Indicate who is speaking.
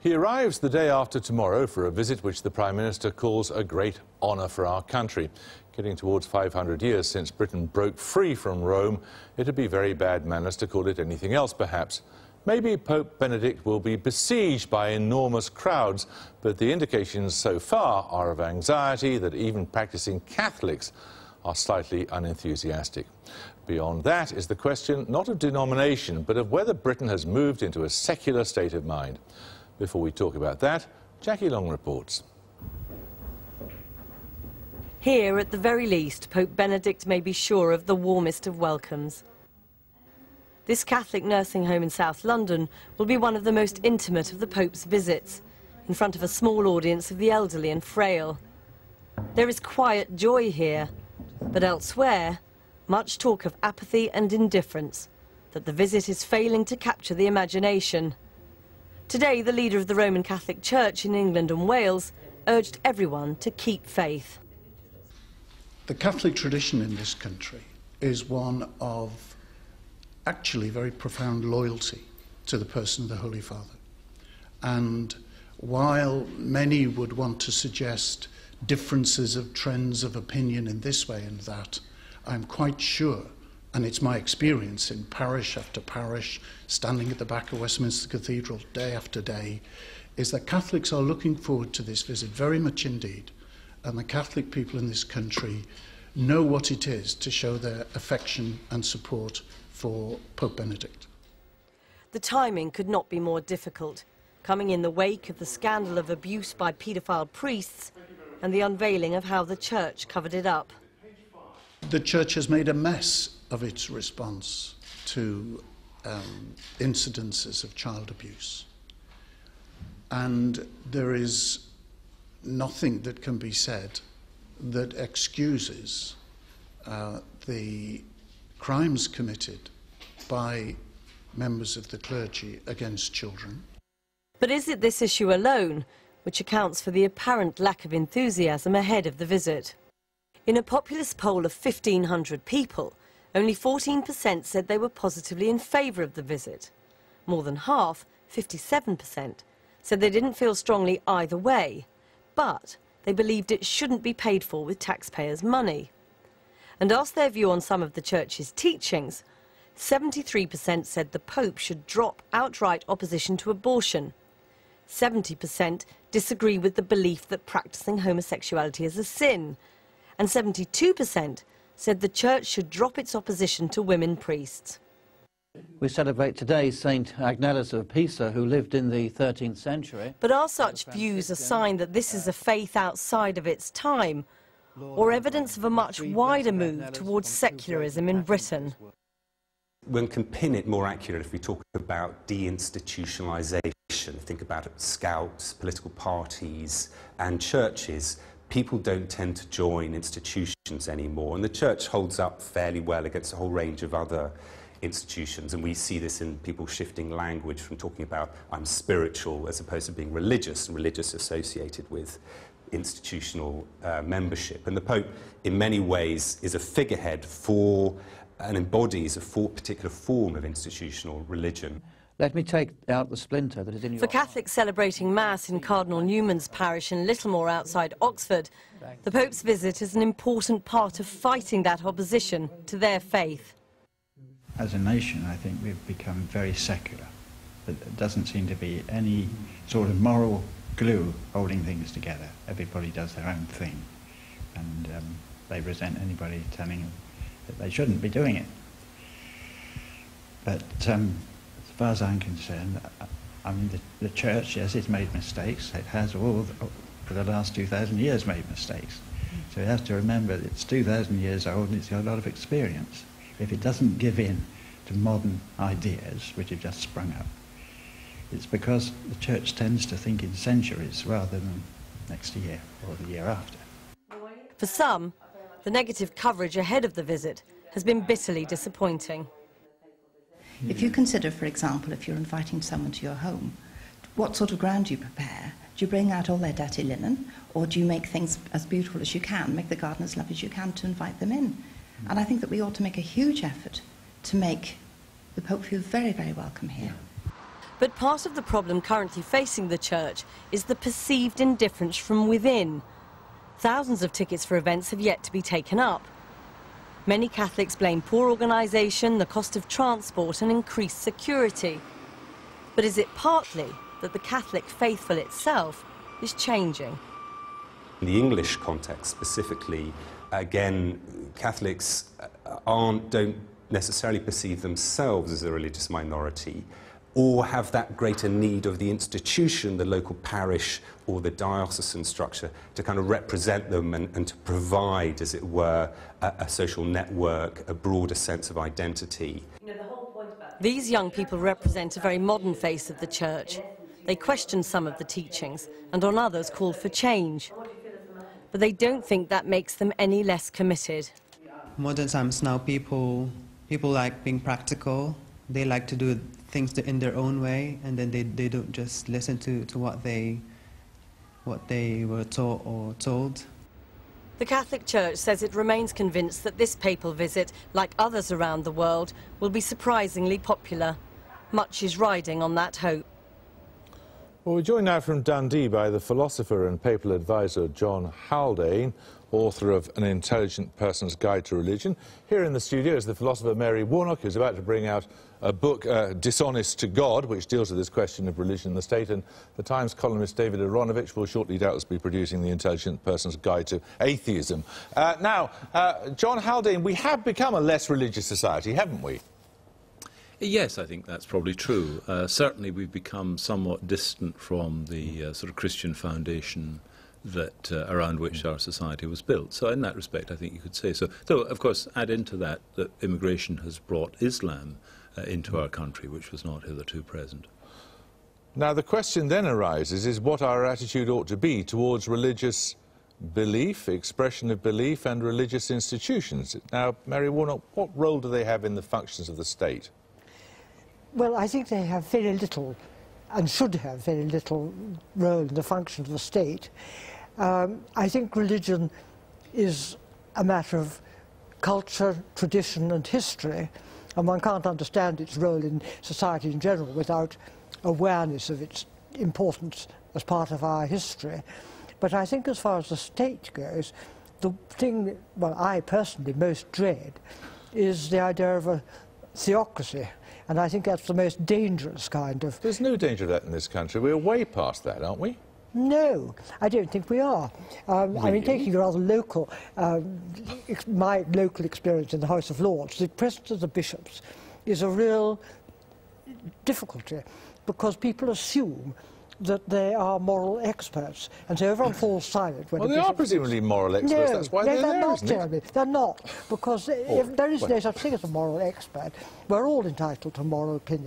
Speaker 1: He arrives the day after tomorrow for a visit which the Prime Minister calls a great honour for our country. Getting towards 500 years since Britain broke free from Rome, it'd be very bad manners to call it anything else, perhaps. Maybe Pope Benedict will be besieged by enormous crowds, but the indications so far are of anxiety that even practising Catholics are slightly unenthusiastic. Beyond that is the question not of denomination, but of whether Britain has moved into a secular state of mind. Before we talk about that, Jackie Long reports.
Speaker 2: Here, at the very least, Pope Benedict may be sure of the warmest of welcomes. This Catholic nursing home in South London will be one of the most intimate of the Pope's visits, in front of a small audience of the elderly and frail. There is quiet joy here, but elsewhere, much talk of apathy and indifference, that the visit is failing to capture the imagination. Today, the leader of the Roman Catholic Church in England and Wales urged everyone to keep faith.
Speaker 3: The Catholic tradition in this country is one of actually very profound loyalty to the person of the Holy Father. And while many would want to suggest differences of trends of opinion in this way and that, I'm quite sure, and it's my experience in parish after parish, standing at the back of Westminster Cathedral day after day, is that Catholics are looking forward to this visit very much indeed. And the Catholic people in this country know what it is to show their affection and support for Pope Benedict.
Speaker 2: The timing could not be more difficult, coming in the wake of the scandal of abuse by paedophile priests and the unveiling of how the Church covered it up.
Speaker 3: The Church has made a mess of its response to incidences of child abuse. And there is nothing that can be said that excuses the crimes committed by members of the clergy against children.
Speaker 2: But is it this issue alone which accounts for the apparent lack of enthusiasm ahead of the visit? In a populace poll of 1,500 people, only 14% said they were positively in favour of the visit. More than half, 57%, said they didn't feel strongly either way, but they believed it shouldn't be paid for with taxpayers' money. And asked their view on some of the Church's teachings, 73% said the Pope should drop outright opposition to abortion. 70% disagree with the belief that practising homosexuality is a sin. And 72% said the Church should drop its opposition to women priests.
Speaker 4: We celebrate today St. Agnelas of Pisa, who lived in the 13th century.
Speaker 2: But are such views a sign that this is a faith outside of its time, or evidence of a much wider move towards secularism in Britain?
Speaker 5: One can pin it more accurately if we talk about deinstitutionalisation. Think about scouts, political parties and churches. People don't tend to join institutions anymore, and the Church holds up fairly well against a whole range of other institutions, and we see this in people shifting language from talking about I'm spiritual as opposed to being religious, and religious associated with institutional membership. And the Pope in many ways is a figurehead for and embodies a particular form of institutional religion.
Speaker 4: Let me take out the splinter that is in your...
Speaker 2: For Catholics celebrating Mass in Cardinal Newman's parish in Littlemore outside Oxford, the Pope's visit is an important part of fighting that opposition to their faith.
Speaker 6: As a nation, I think we've become very secular. There doesn't seem to be any sort of moral glue holding things together. Everybody does their own thing, and they resent anybody telling them that they shouldn't be doing it. But as far as I'm concerned, I mean, the Church, yes, it's made mistakes. It has for the last 2,000 years made mistakes. So it has to remember that it's 2,000 years old and it's got a lot of experience. If it doesn't give in to modern ideas which have just sprung up, it's because the Church tends to think in centuries rather than next year or the year after.
Speaker 2: For some, the negative coverage ahead of the visit has been bitterly disappointing.
Speaker 7: If you consider, for example, if you're inviting someone to your home, what sort of ground do you prepare? Do you bring out all their dirty linen, or do you make things as beautiful as you can, make the garden as lovely as you can to invite them in? And I think that we ought to make a huge effort to make the Pope feel very, very welcome here.
Speaker 2: But part of the problem currently facing the church is the perceived indifference from within. Thousands of tickets for events have yet to be taken up. Many Catholics blame poor organisation, the cost of transport and increased security. But is it partly that the Catholic faithful itself is changing?
Speaker 5: In the English context specifically, again, Catholics don't necessarily perceive themselves as a religious minority, or have that greater need of the institution, the local parish or the diocesan structure, to kind of represent them and to provide, as it were, a social network, a broader sense of identity.
Speaker 2: These young people represent a very modern face of the church. They question some of the teachings and on others call for change. But they don't think that makes them any less committed.
Speaker 8: Modern times now, people like being practical. They like to do things in their own way, and then they don't just listen to what they were taught or told.
Speaker 2: The Catholic Church says it remains convinced that this papal visit, like others around the world, will be surprisingly popular. Much is riding on that hope.
Speaker 1: Well, we're joined now from Dundee by the philosopher and papal advisor John Haldane, author of An Intelligent Person's Guide to Religion. Here in the studio is the philosopher Mary Warnock, who's about to bring out a book, Dishonest to God, which deals with this question of religion and the state, and the Times columnist David Aronovich will shortly doubtless be producing The Intelligent Person's Guide to Atheism. Now, John Haldane, we have become a less religious society, haven't we?
Speaker 9: Yes, I think that's probably true. Certainly we've become somewhat distant from the sort of Christian foundation that around which our society was built. So in that respect, I think you could say so. Though, of course, add into that that immigration has brought Islam into our country, which was not hitherto present.
Speaker 1: Now, the question then arises is what our attitude ought to be towards religious belief, expression of belief, and religious institutions. Now, Mary Warnock, what role do they have in the functions of the state?
Speaker 10: Well, I think they have very little, and should have very little, role in the function of the state. I think religion is a matter of culture, tradition and history, and one can't understand its role in society in general without awareness of its importance as part of our history. But I think as far as the state goes, the thing, well, I personally most dread is the idea of a theocracy. And I think that's the most dangerous kind of...
Speaker 1: There's no danger of that in this country. We're way past that, aren't we?
Speaker 10: No, I don't think we are.
Speaker 1: Really?
Speaker 10: I mean, taking a rather local, my local experience in the House of Lords, the presence of the bishops is a real difficulty because people assume that they are moral experts, and so everyone falls silent when...
Speaker 1: Well, they are presumably moral experts, that's why they're there, isn't it?
Speaker 10: They're not, because if there is no such thing as a moral expert. We're all entitled to moral opinion.